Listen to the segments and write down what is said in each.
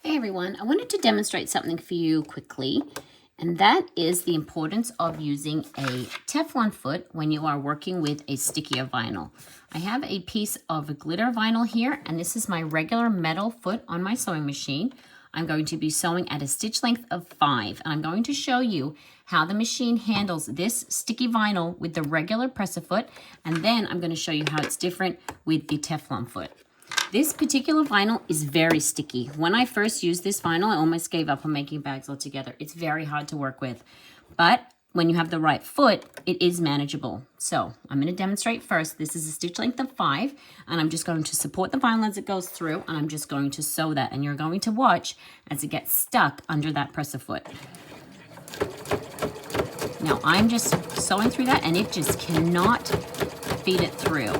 Hey everyone, I wanted to demonstrate something for you quickly, and that is the importance of using a Teflon foot when you are working with a stickier vinyl. I have a piece of glitter vinyl here, and this is my regular metal foot on my sewing machine. I'm going to be sewing at a stitch length of 5, and I'm going to show you how the machine handles this sticky vinyl with the regular presser foot, and then I'm going to show you how it's different with the Teflon foot. This particular vinyl is very sticky. When I first used this vinyl, I almost gave up on making bags altogether. It's very hard to work with, but when you have the right foot, it is manageable. So I'm going to demonstrate first. This is a stitch length of 5, and I'm just going to support the vinyl as it goes through, and I'm just going to sew that, and you're going to watch as it gets stuck under that presser foot. Now I'm just sewing through that, and it just cannot feed it through.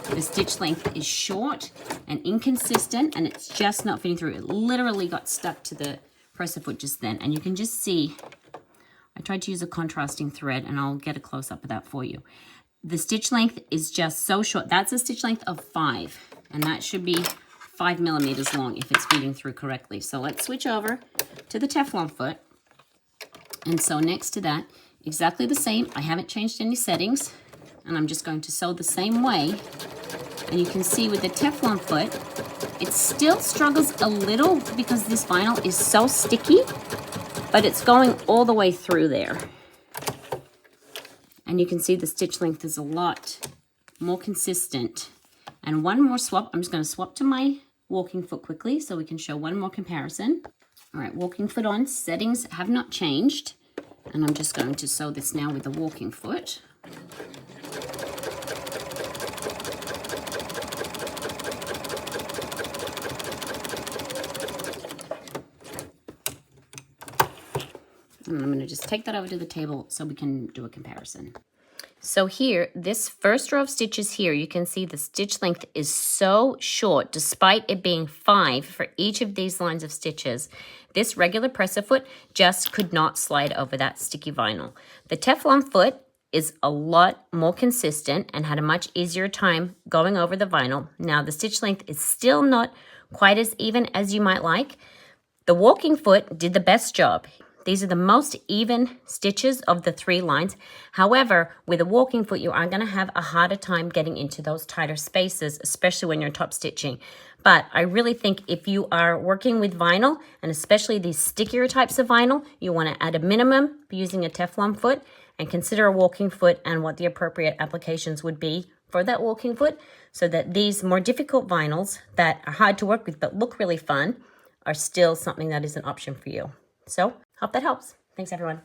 The stitch length is short and inconsistent, and it's just not fitting through. It literally got stuck to the presser foot just then, and you can just see, I tried to use a contrasting thread, and I'll get a close-up of that for you. The stitch length is just so short. That's a stitch length of 5, and that should be 5 millimeters long if it's feeding through correctly. So let's switch over to the Teflon foot, and sew next to that, exactly the same. I haven't changed any settings, and I'm just going to sew the same way. And you can see with the Teflon foot, it still struggles a little because this vinyl is so sticky, but it's going all the way through there. And you can see the stitch length is a lot more consistent. And one more swap, I'm just going to swap to my walking foot quickly so we can show one more comparison. All right, walking foot on, settings have not changed. And I'm just going to sew this now with the walking foot. And I'm going to just take that over to the table so we can do a comparison. So here, this first row of stitches here, you can see the stitch length is so short, despite it being 5 for each of these lines of stitches. This regular presser foot just could not slide over that sticky vinyl. The Teflon foot is a lot more consistent and had a much easier time going over the vinyl. Now, the stitch length is still not quite as even as you might like. The walking foot did the best job. These are the most even stitches of the 3 lines. However, with a walking foot, you are going to have a harder time getting into those tighter spaces, especially when you're top stitching. But I really think if you are working with vinyl, and especially these stickier types of vinyl, you want to, at a minimum, be using a Teflon foot and consider a walking foot and what the appropriate applications would be for that walking foot, so that these more difficult vinyls that are hard to work with but look really fun are still something that is an option for you. So, hope that helps. Thanks, everyone.